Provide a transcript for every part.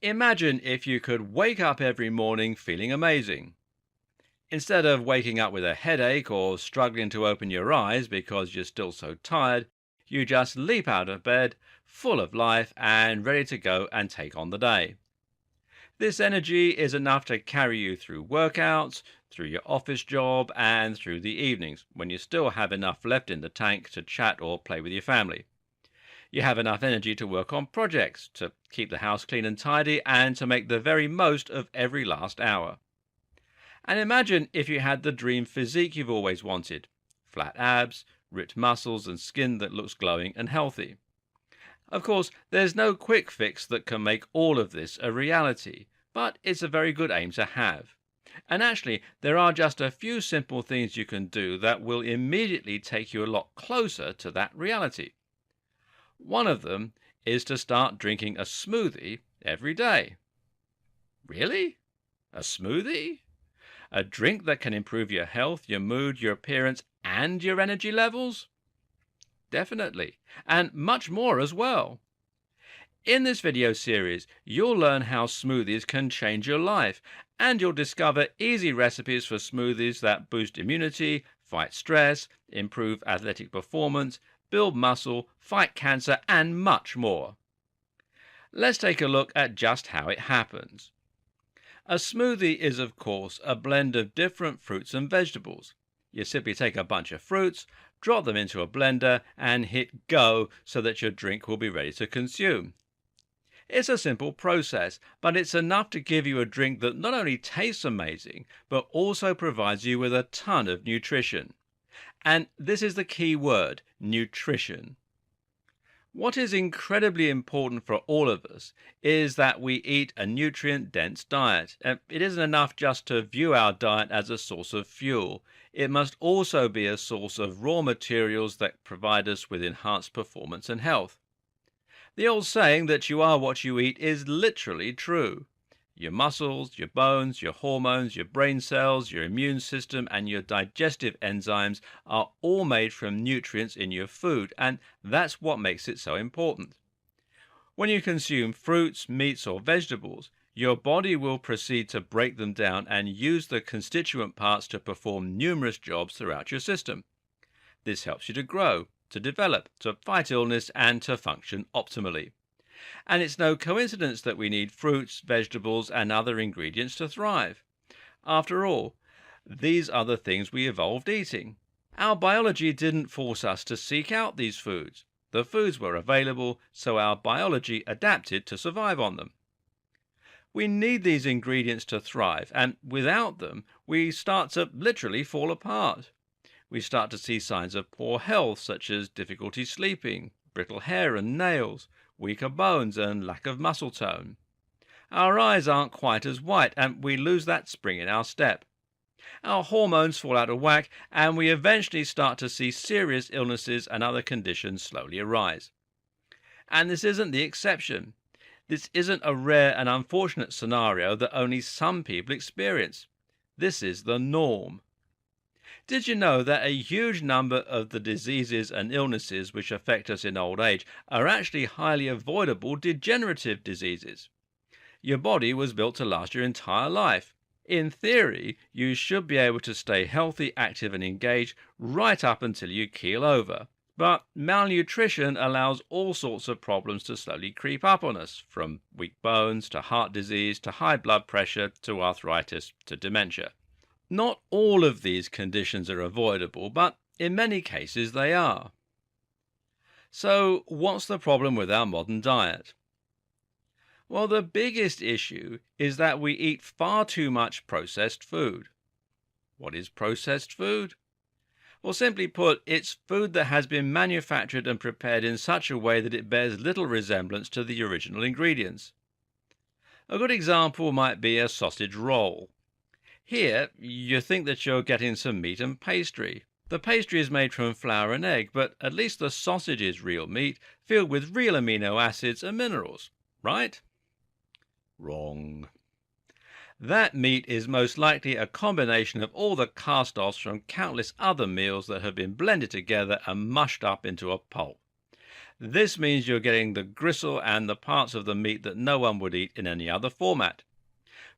Imagine if you could wake up every morning feeling amazing. Instead of waking up with a headache or struggling to open your eyes because you're still so tired, you just leap out of bed, full of life and ready to go and take on the day. This energy is enough to carry you through workouts, through your office job, and through the evenings when you still have enough left in the tank to chat or play with your family. You have enough energy to work on projects, to keep the house clean and tidy, and to make the very most of every last hour. And imagine if you had the dream physique you've always wanted: flat abs, ripped muscles, and skin that looks glowing and healthy. Of course, there's no quick fix that can make all of this a reality, but it's a very good aim to have. And actually, there are just a few simple things you can do that will immediately take you a lot closer to that reality. One of them is to start drinking a smoothie every day. Really? A smoothie? A drink that can improve your health, your mood, your appearance, and your energy levels? Definitely. And much more as well. In this video series, you'll learn how smoothies can change your life, and you'll discover easy recipes for smoothies that boost immunity, fight stress, improve athletic performance, build muscle, fight cancer, and much more. Let's take a look at just how it happens. A smoothie is, of course, a blend of different fruits and vegetables. You simply take a bunch of fruits, drop them into a blender, and hit go so that your drink will be ready to consume. It's a simple process, but it's enough to give you a drink that not only tastes amazing, but also provides you with a ton of nutrition. And this is the key word: nutrition. What is incredibly important for all of us is that we eat a nutrient-dense diet. It isn't enough just to view our diet as a source of fuel. It must also be a source of raw materials that provide us with enhanced performance and health. The old saying that you are what you eat is literally true. Your muscles, your bones, your hormones, your brain cells, your immune system, and your digestive enzymes are all made from nutrients in your food, and that's what makes it so important. When you consume fruits, meats, or vegetables, your body will proceed to break them down and use the constituent parts to perform numerous jobs throughout your system. This helps you to grow, to develop, to fight illness, and to function optimally. And it's no coincidence that we need fruits, vegetables, and other ingredients to thrive. After all, these are the things we evolved eating. Our biology didn't force us to seek out these foods. The foods were available, so our biology adapted to survive on them. We need these ingredients to thrive, and without them, we start to literally fall apart. We start to see signs of poor health, such as difficulty sleeping, brittle hair and nails, weaker bones, and lack of muscle tone. Our eyes aren't quite as white, and we lose that spring in our step. Our hormones fall out of whack, and we eventually start to see serious illnesses and other conditions slowly arise. And this isn't the exception. This isn't a rare and unfortunate scenario that only some people experience. This is the norm. Did you know that a huge number of the diseases and illnesses which affect us in old age are actually highly avoidable degenerative diseases? Your body was built to last your entire life. In theory, you should be able to stay healthy, active, and engaged right up until you keel over. But malnutrition allows all sorts of problems to slowly creep up on us, from weak bones to heart disease to high blood pressure to arthritis to dementia. Not all of these conditions are avoidable, but in many cases they are. So, what's the problem with our modern diet? Well, the biggest issue is that we eat far too much processed food. What is processed food? Well, simply put, it's food that has been manufactured and prepared in such a way that it bears little resemblance to the original ingredients. A good example might be a sausage roll. Here, you think that you're getting some meat and pastry. The pastry is made from flour and egg, but at least the sausage is real meat, filled with real amino acids and minerals, right? Wrong. That meat is most likely a combination of all the cast-offs from countless other meals that have been blended together and mushed up into a pulp. This means you're getting the gristle and the parts of the meat that no one would eat in any other format.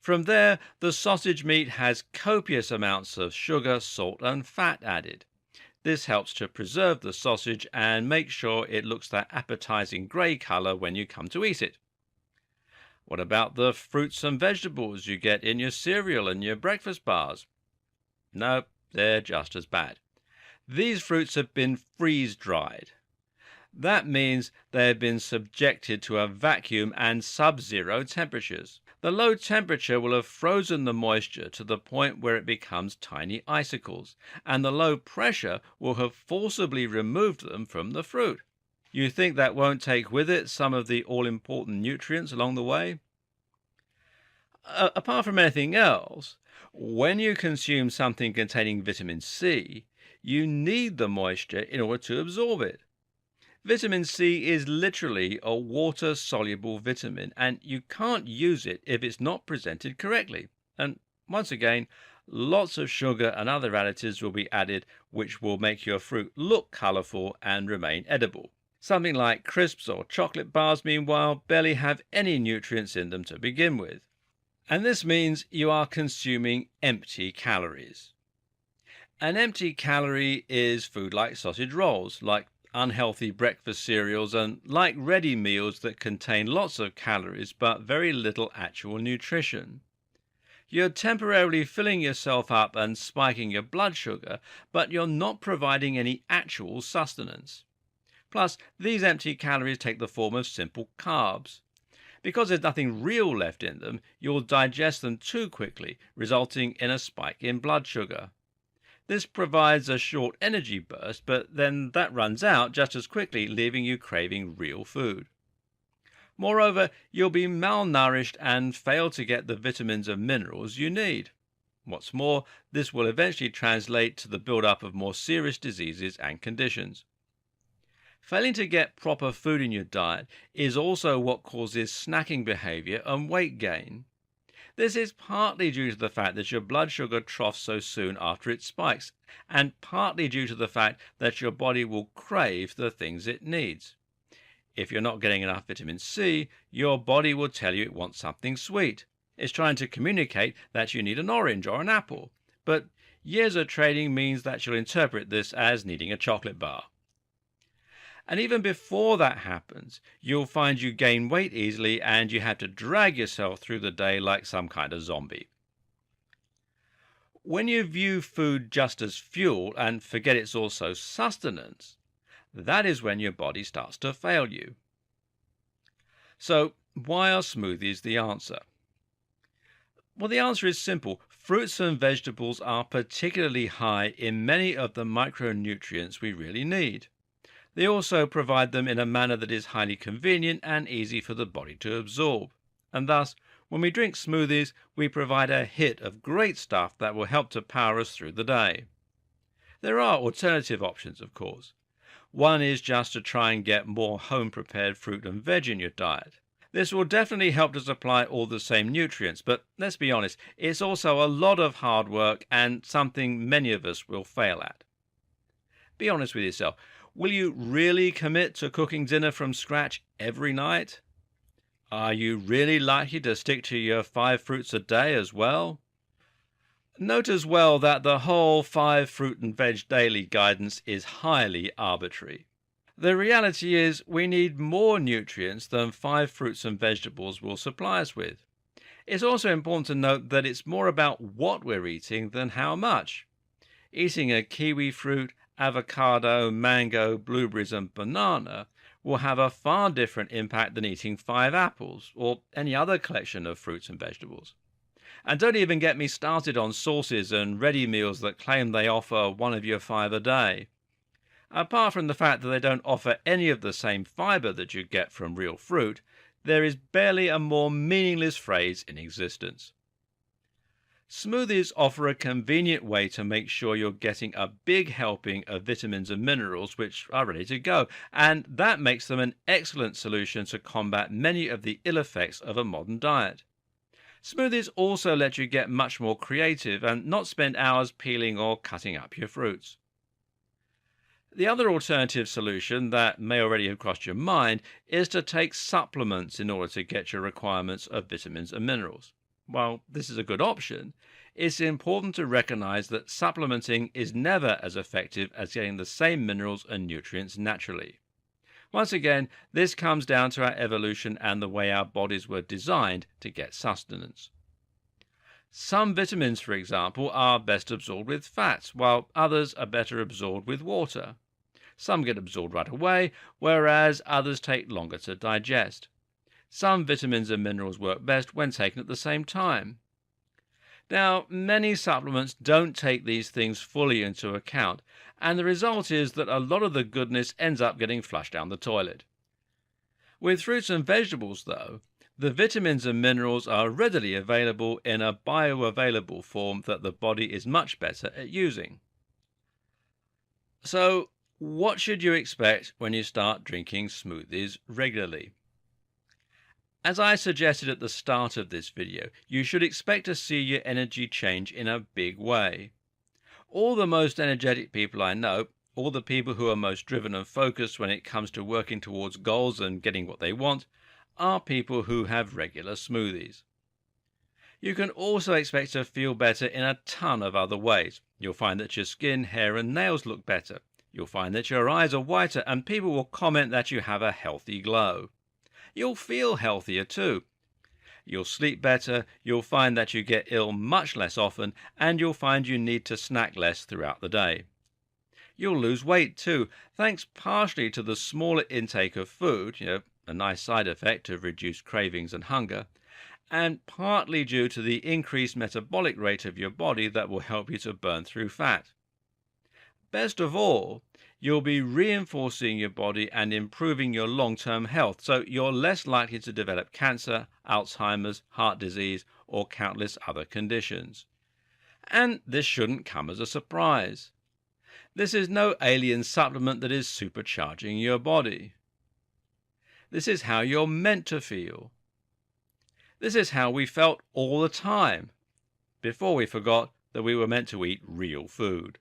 From there, the sausage meat has copious amounts of sugar, salt, and fat added. This helps to preserve the sausage and make sure it looks that appetizing grey colour when you come to eat it. What about the fruits and vegetables you get in your cereal and your breakfast bars? No, they're just as bad. These fruits have been freeze-dried. That means they have been subjected to a vacuum and sub-zero temperatures. The low temperature will have frozen the moisture to the point where it becomes tiny icicles, and the low pressure will have forcibly removed them from the fruit. You think that won't take with it some of the all-important nutrients along the way? Apart from anything else, when you consume something containing vitamin C, you need the moisture in order to absorb it. Vitamin C is literally a water-soluble vitamin, and you can't use it if it's not presented correctly. And once again, lots of sugar and other additives will be added, which will make your fruit look colourful and remain edible. Something like crisps or chocolate bars, meanwhile, barely have any nutrients in them to begin with. And this means you are consuming empty calories. An empty calorie is food like sausage rolls, like unhealthy breakfast cereals, and like ready meals that contain lots of calories but very little actual nutrition. You're temporarily filling yourself up and spiking your blood sugar, but you're not providing any actual sustenance. Plus, these empty calories take the form of simple carbs. Because there's nothing real left in them, you'll digest them too quickly, resulting in a spike in blood sugar. This provides a short energy burst, but then that runs out just as quickly, leaving you craving real food. Moreover, you'll be malnourished and fail to get the vitamins and minerals you need. What's more, this will eventually translate to the build-up of more serious diseases and conditions. Failing to get proper food in your diet is also what causes snacking behavior and weight gain. This is partly due to the fact that your blood sugar troughs so soon after it spikes, and partly due to the fact that your body will crave the things it needs. If you're not getting enough vitamin C, your body will tell you it wants something sweet. It's trying to communicate that you need an orange or an apple, but years of training means that you'll interpret this as needing a chocolate bar. And even before that happens, you'll find you gain weight easily and you have to drag yourself through the day like some kind of zombie. When you view food just as fuel and forget it's also sustenance, that is when your body starts to fail you. So, why are smoothies the answer? Well, the answer is simple. Fruits and vegetables are particularly high in many of the micronutrients we really need. They also provide them in a manner that is highly convenient and easy for the body to absorb. And thus, when we drink smoothies, we provide a hit of great stuff that will help to power us through the day. There are alternative options, of course. One is just to try and get more home-prepared fruit and veg in your diet. This will definitely help to supply all the same nutrients, but let's be honest, it's also a lot of hard work and something many of us will fail at. Be honest with yourself. Will you really commit to cooking dinner from scratch every night? Are you really likely to stick to your 5 fruits a day as well? Note as well that the whole 5 fruit and veg daily guidance is highly arbitrary. The reality is we need more nutrients than 5 fruits and vegetables will supply us with. It's also important to note that it's more about what we're eating than how much. Eating a kiwi fruit, avocado, mango, blueberries and banana will have a far different impact than eating 5 apples or any other collection of fruits and vegetables. And don't even get me started on sauces and ready meals that claim they offer 1 of your 5 a day. Apart from the fact that they don't offer any of the same fiber that you get from real fruit, there is barely a more meaningless phrase in existence. Smoothies offer a convenient way to make sure you're getting a big helping of vitamins and minerals which are ready to go, and that makes them an excellent solution to combat many of the ill effects of a modern diet. Smoothies also let you get much more creative and not spend hours peeling or cutting up your fruits. The other alternative solution that may already have crossed your mind is to take supplements in order to get your requirements of vitamins and minerals. While this is a good option, it's important to recognize that supplementing is never as effective as getting the same minerals and nutrients naturally. Once again, this comes down to our evolution and the way our bodies were designed to get sustenance. Some vitamins, for example, are best absorbed with fats, while others are better absorbed with water. Some get absorbed right away, whereas others take longer to digest. Some vitamins and minerals work best when taken at the same time. Now, many supplements don't take these things fully into account, and the result is that a lot of the goodness ends up getting flushed down the toilet. With fruits and vegetables, though, the vitamins and minerals are readily available in a bioavailable form that the body is much better at using. So, what should you expect when you start drinking smoothies regularly? As I suggested at the start of this video, you should expect to see your energy change in a big way. All the most energetic people I know, all the people who are most driven and focused when it comes to working towards goals and getting what they want, are people who have regular smoothies. You can also expect to feel better in a ton of other ways. You'll find that your skin, hair and nails look better. You'll find that your eyes are whiter and people will comment that you have a healthy glow. You'll feel healthier too. You'll sleep better, you'll find that you get ill much less often, and you'll find you need to snack less throughout the day. You'll lose weight too, thanks partially to the smaller intake of food, a nice side effect of reduced cravings and hunger, and partly due to the increased metabolic rate of your body that will help you to burn through fat. Best of all, you'll be reinforcing your body and improving your long-term health, so you're less likely to develop cancer, Alzheimer's, heart disease, or countless other conditions. And this shouldn't come as a surprise. This is no alien supplement that is supercharging your body. This is how you're meant to feel. This is how we felt all the time, before we forgot that we were meant to eat real food.